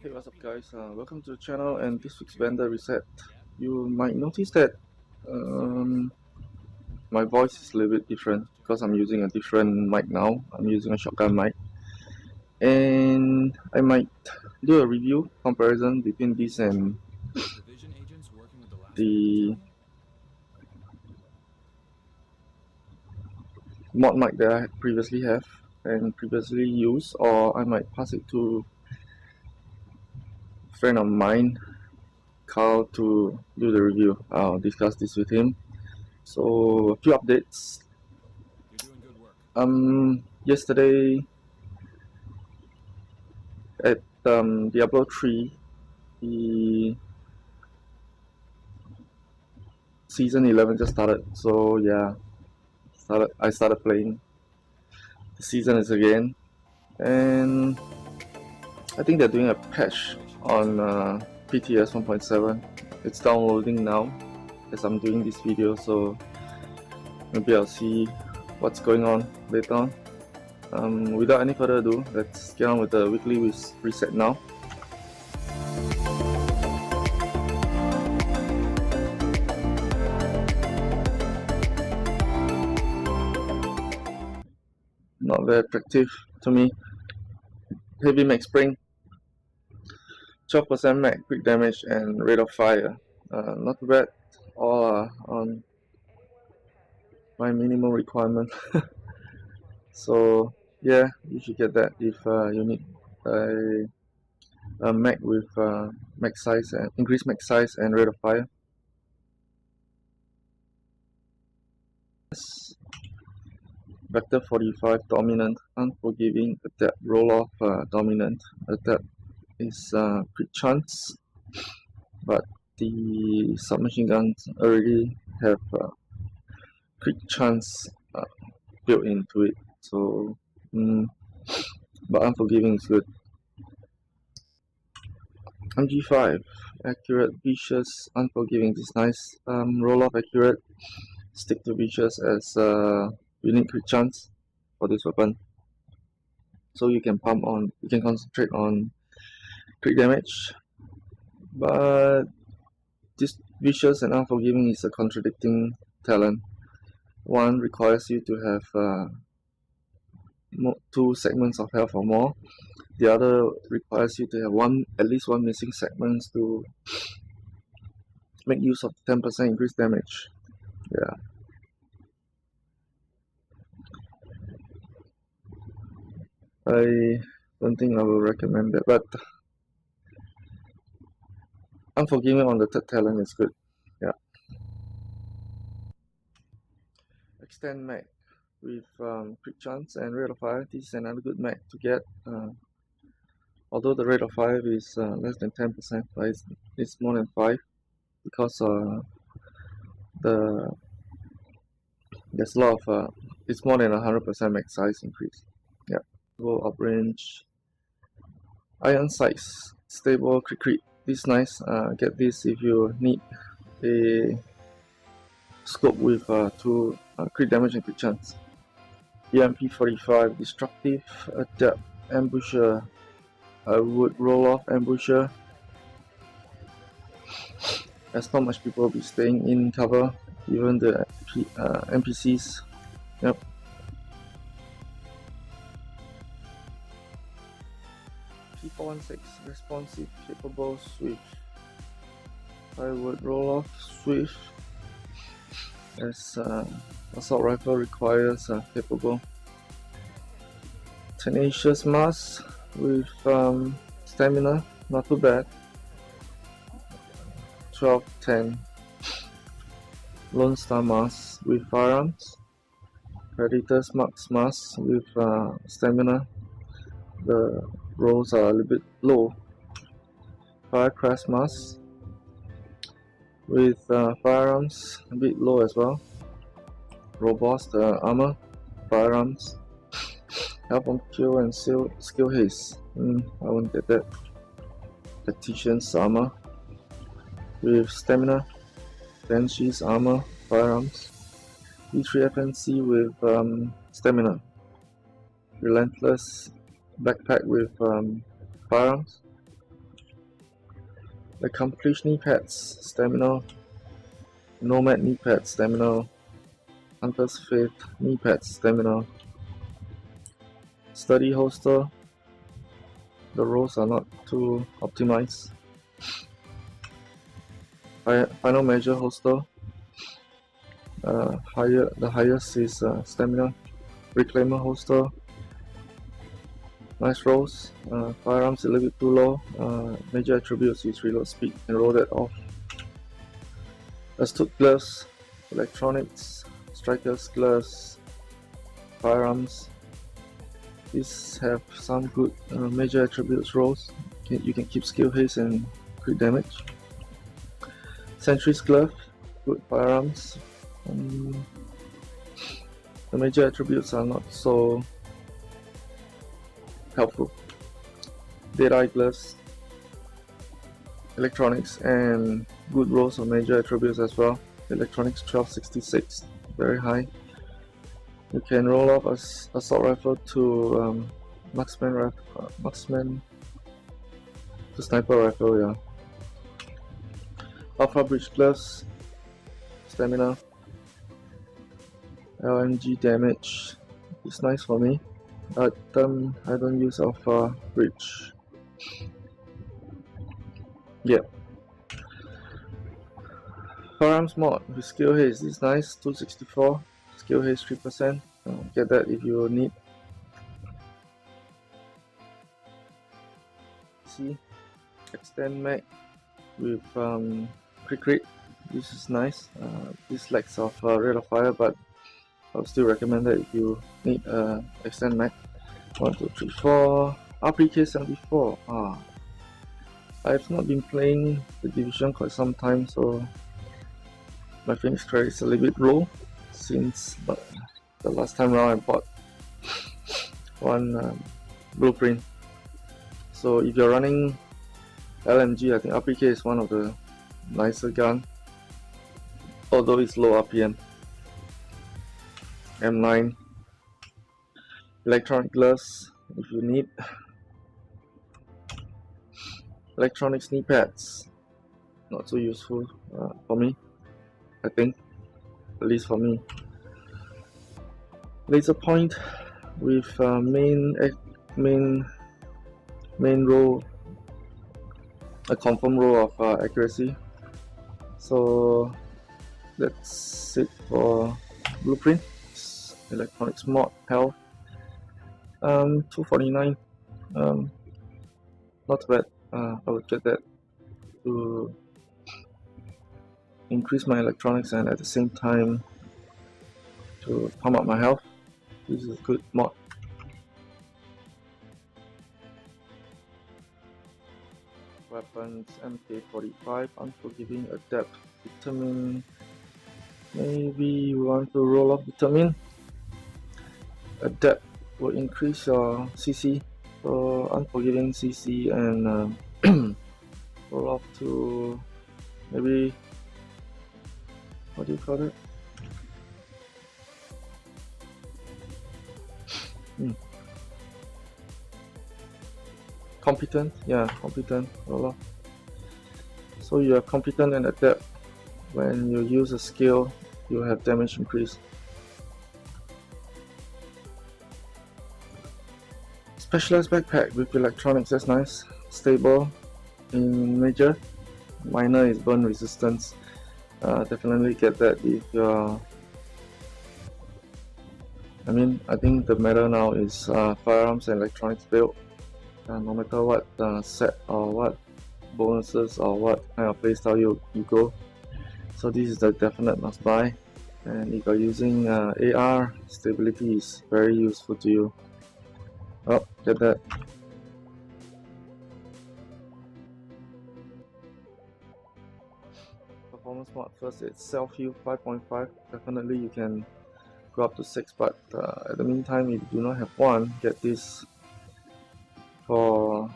Hey, what's up guys, welcome to the channel and this week's vendor reset. You might notice that my voice is a little bit different because I'm using a different mic now. I'm using a shotgun mic, and I might do a review comparison between this and the mod mic that I previously have and previously used, or I might pass it to a friend of mine, Carl, to do the review. I'll discuss this with him. So a few updates. Yesterday at Diablo 3, the season 11 just started. So yeah, I started playing. The season is again, and I think they're doing a patch on PTS 1.7. It's downloading now as I'm doing this video, so maybe I'll see what's going on later on. Without any further ado, let's get on with the weekly reset now. Not very attractive to me. Heavy mag spring, 12% mag quick damage and rate of fire. Not too bad. All are on my minimum requirement. So yeah, you should get that if you need a mag with mag size and increased mag size and rate of fire. Vector 45 dominant, unforgiving, adapt, roll off dominant, adapt is crit chance, but the submachine guns already have crit chance built into it, so but unforgiving is good. MG5, accurate, vicious, unforgiving is nice. Roll off accurate, stick to vicious as unique crit chance for this weapon. So you can concentrate on crit damage, but this vicious and unforgiving is a contradicting talent. One requires you to have 2 segments of health or more. The other requires you to have at least one missing segments to make use of 10% increased damage. Yeah. I don't think I will recommend that, but unforgiving on the third talent is good. Yeah. Extend mag with crit chance and rate of fire. This is another good mag to get. Although the rate of fire is less than 10%, but it's more than 5 because there's a lot of it's more than 100% mag size increase. Yeah. Go up range. Iron sights, stable crit. This is nice. Get this if you need a scope with 2 crit damage and crit chance. EMP 45, destructive, adapt, ambusher. I would roll off ambusher, as not much people will be staying in cover, even the NPCs. Yep. v1.6.1 responsive, capable, swift. I would roll off swift, as assault rifle requires capable. Tenacious mass with stamina, not too bad. 12-10. Lone Star mass with firearms. Predator's Marks mass with stamina. The rolls are a little bit low. Firecrest mass with firearms, a bit low as well. Robust armor, firearms. Help on kill and skill haste. I won't get that. Tactician's armor with stamina. Banshee's armor, firearms. E3 FNC with stamina. Relentless backpack with firearms. Accomplished knee pads, stamina. Nomad knee pads, stamina. Hunter's Faith knee pads, stamina. Sturdy holster. The rolls are not too optimized. Final measure holster. The highest is stamina. Reclaimer holster. Nice rolls. Firearms a little bit too low. Major attributes is reload speed and roll that off. Astute gloves, electronics, strikers gloves, firearms. These have some good major attributes rolls. You can keep skill haste and crit damage. Sentry's glove, good firearms. The major attributes are not so helpful. Dead eye gloves, electronics, and good rolls of major attributes as well. Electronics 1266, very high. You can roll off as assault rifle to marksman to sniper rifle, yeah. Alpha bridge gloves, stamina, LMG damage. It's nice for me, but I don't use alpha bridge. Yeah. Firearms mod with skill haste is nice, 264. Skill haste 3%. Get that if you need. See, extend mag with crit. This is nice. This lacks of rate of fire, but I'll still recommend that if you need extend mag. 1, 2, 3, 4. RPK 74. I've not been playing the division quite some time, so my Phoenix credit is a little bit low since the last time round I bought one blueprint. So if you're running LMG, I think RPK is one of the nicer gun, although it's low RPM. M9, electronic gloves if you need. Electronics knee pads, not so useful for me, I think, at least for me. Laser point with main row, a confirm row of accuracy. So that's it for blueprint. Electronics mod health 249. Not bad. I would get that to increase my electronics and at the same time to pump up my health. This is a good mod. Weapons MK45, Unforgiving, Adept, Determine. Maybe you want to roll off Determine. Adept will increase your CC, so Unforgiving CC, and roll off to maybe, what do you call it? Competent, yeah, competent, roll off. So you are competent and adept. When you use a skill, you have damage increase. Specialized Backpack with electronics, that's nice. Stable in major. Minor is burn resistance. Definitely get that if you're... I think the matter now is firearms and electronics build. No matter what set or what bonuses or what kind of playstyle you go. So this is the definite must buy. And if you're using AR, stability is very useful to you. Oh, get that. Performance mod first, it's self-heal 5.5. Definitely you can go up to 6, but at the meantime, if you do not have one, get this for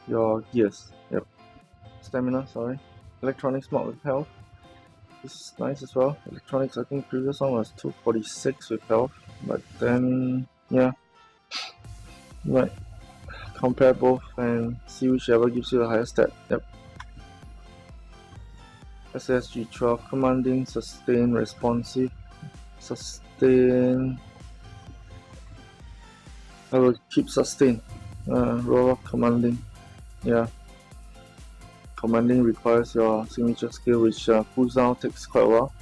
your gears. Yep. Stamina, sorry. Electronics mod with health. This is nice as well. Electronics, I think previous one was 246 with health, but then yeah, you might compare both and see whichever gives you the highest stat. Yep. SSG 12, commanding, sustain, responsive, sustain. I will keep sustain. Roll off commanding. Yeah. Commanding requires your signature skill, which cools down, takes quite a while.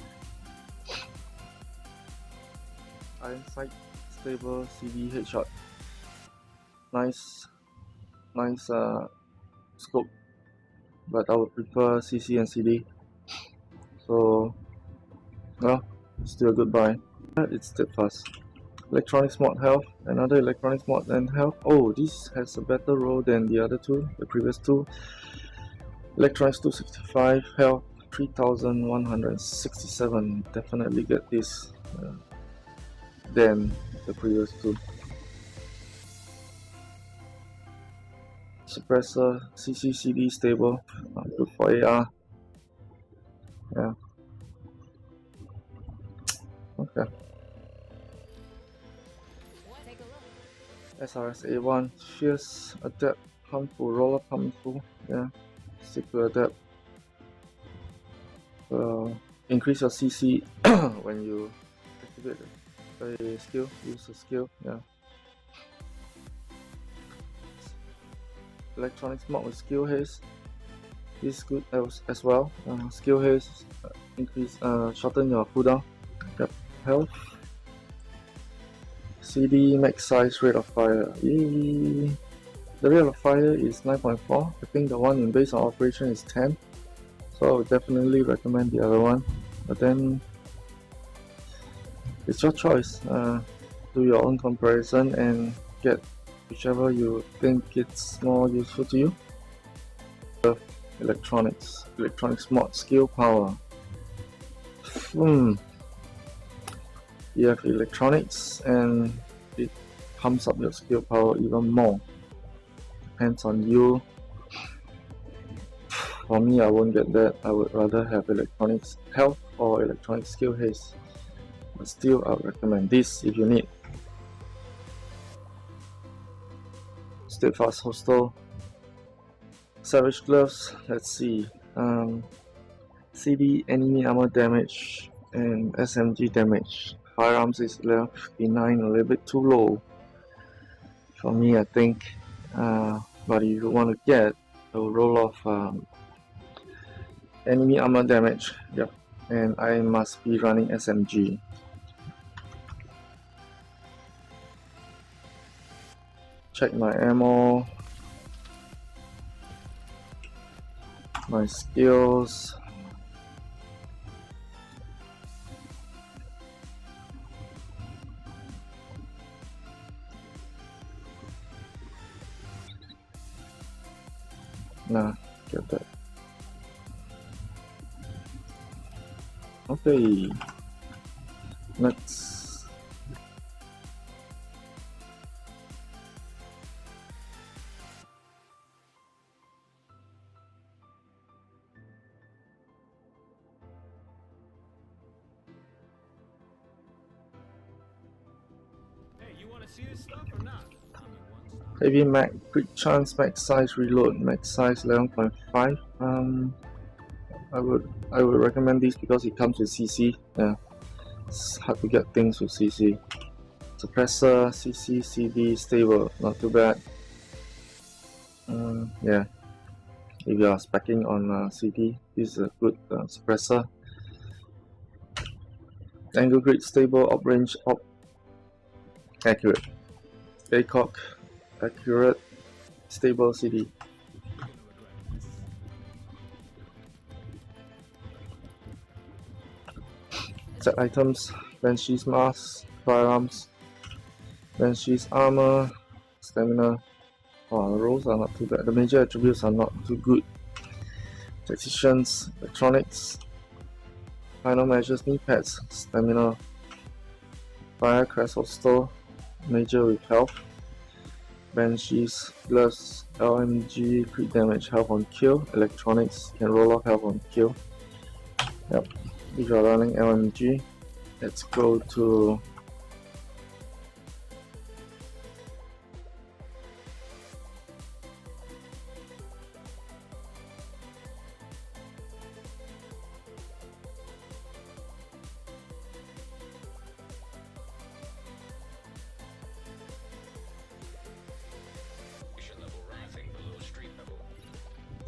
Iron sight, stable, CD, headshot. Nice scope, but I would prefer CC and CD. So, well, still a good buy. It's steadfast. Electronics mod health, another electronics mod and health. Oh, this has a better roll than the other two, the previous two. Electronics 265, health 3167. Definitely get this than the previous two. Suppressor, CCCD stable, good for AR. Yeah. Okay. SRS A1, fierce, adept, harmful, roller harmful. Yeah. Stick to adept. Increase your CC when you activate a skill, use a skill. Yeah. Electronics mod with skill haste. This is good as well. Skill haste increase, shorten your cooldown. Yep. Health. CD max size, rate of fire. Yay. The rate of fire is 9.4. I think the one in base on operation is 10. So I would definitely recommend the other one. But then it's your choice. Do your own comparison and get whichever you think it's more useful to you. Electronics mod, skill power. You have electronics and it pumps up your skill power even more. Depends on you. For me, I won't get that. I would rather have electronics health or electronic skill haste. But still, I would recommend this if you need. Steadfast Hostel. Savage Gloves. Let's see. CD enemy armor damage and SMG damage. Firearms is level 59, a little bit too low for me, I think. But if you want to get a roll of enemy armor damage, yep, and I must be running SMG. Check my ammo, my skills. Nah, get that. Okay, next. Hey, you want to see this stuff or not? Heavy mag, quick chance, max size reload, max size 11.5. I would recommend this because it comes with CC. Yeah, it's hard to get things with CC. Suppressor, CC, CD, stable, not too bad. Yeah, if you are speccing on CD, this is a good suppressor. Angle grid, stable, op range, op accurate. ACOG, accurate, stable, CD. Set items, Banshee's mask, firearms, Banshee's armor, stamina. Oh, the rolls are not too bad. The major attributes are not too good. Tacticians, electronics, final measures, knee pads, stamina, fire, crest hostel, major with health, Banshees, gloves, LMG, crit damage, health on kill, electronics, can roll off health on kill. Yep, if you're running LMG, let's go to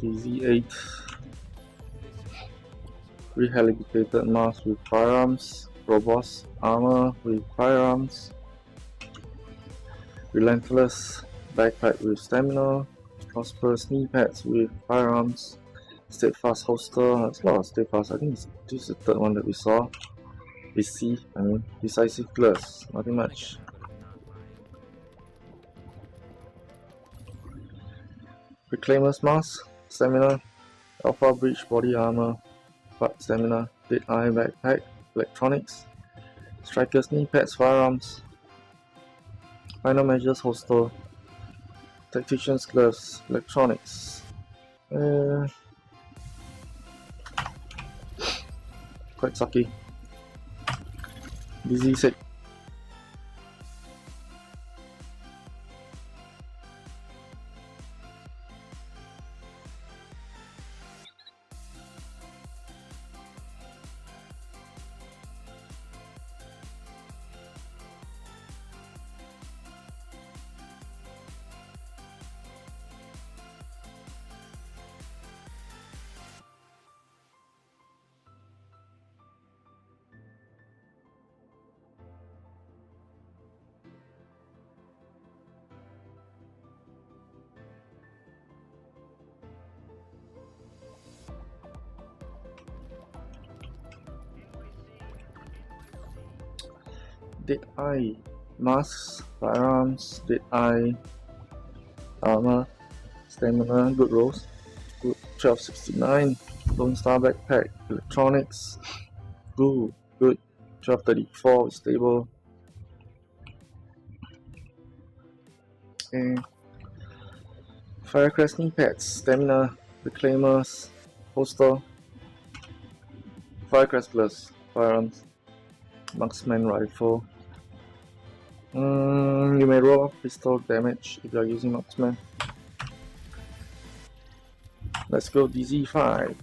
DZ8. Rehabilitated mask with firearms. Robust armor with firearms. Relentless backpack with stamina. Prosperous knee pads with firearms. Steadfast holster. That's a lot of steadfast. I think this is the third one that we saw. Decisive gloves. Nothing much. Reclaimer's mask. Stamina. Alpha breach body armor. But stamina. Dead eye backpack. Electronics. Striker's knee pads. Firearms. Final measures holster. Tactician's gloves. Electronics. Quite sucky. DZ6. Dead eye masks, firearms, dead eye armor, stamina, good rolls, good 1269, Lone Star backpack, electronics, good 1234, stable, and Firecrest knee pads, stamina, reclaimers, holster, Firecrest gloves, firearms, marksman rifle. You may roll off pistol damage if you are using marksman. Let's go DZ5.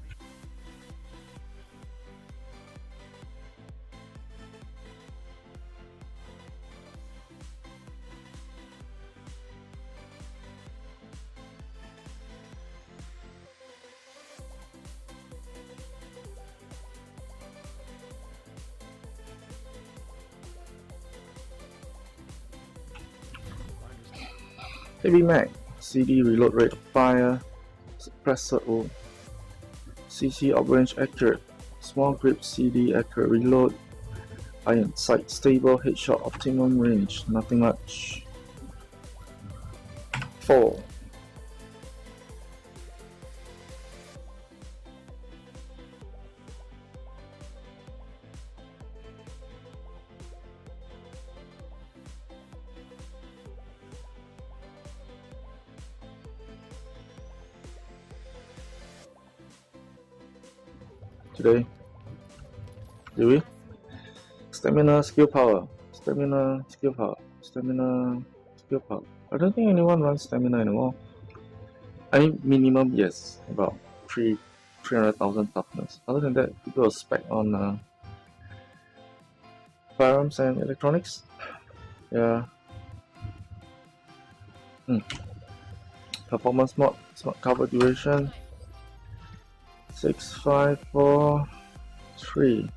Heavy mag, CD reload rate of fire, suppressor O, CC outrange accurate, small grip CD accurate reload, iron sight stable, headshot optimum range, nothing much. 4. Today, do we? Stamina, skill power, stamina, skill power, stamina, skill power. I don't think anyone runs stamina anymore. I mean, minimum, yes, about 300,000 toughness. Other than that, people are spec on firearms and electronics. Yeah. Performance mod, smart cover duration. 6, 5, 4, 3.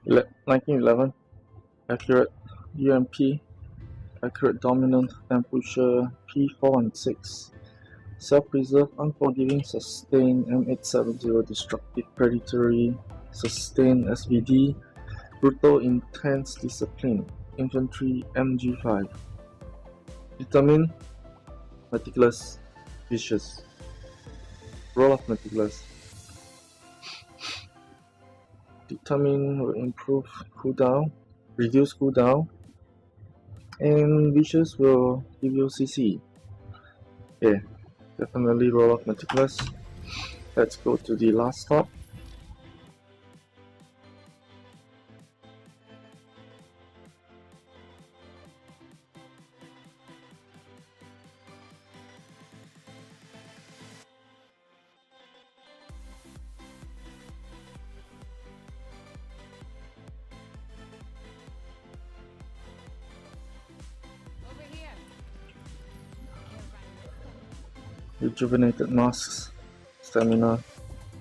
Le 1911, accurate UMP, accurate dominant ambusher P416, self-preserve, unforgiving, sustain M870, destructive, predatory, sustain SVD, brutal, intense, discipline, infantry MG5, determine, meticulous, vicious, roll of meticulous. Determine will improve cooldown, reduce cooldown, and vicious will give you CC. Yeah, Definitely roll off Meticulous. Let's go to the last stop. Over here. Rejuvenated Masks, Stamina,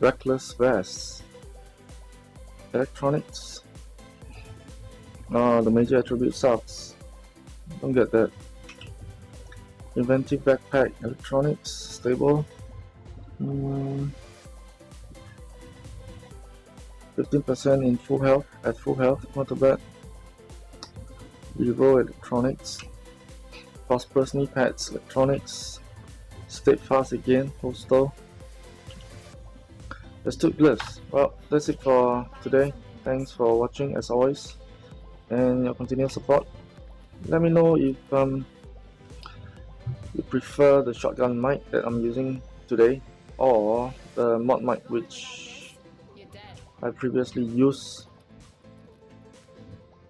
Reckless Vests, Electronics. The major attribute sucks. Don't get that. Inventive Backpack, Electronics, Stable. 15% in full health, at full health, not too bad. Revo Electronics, Prosperous Knee Pads, Electronics, Steadfast again, Postal. Let's do glyphs. Well, that's it for today. Thanks for watching as always, and your continued support. Let me know if you prefer the shotgun mic that I'm using today, or the mod mic which I previously used.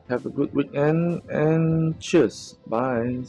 Have a good weekend and cheers. Bye.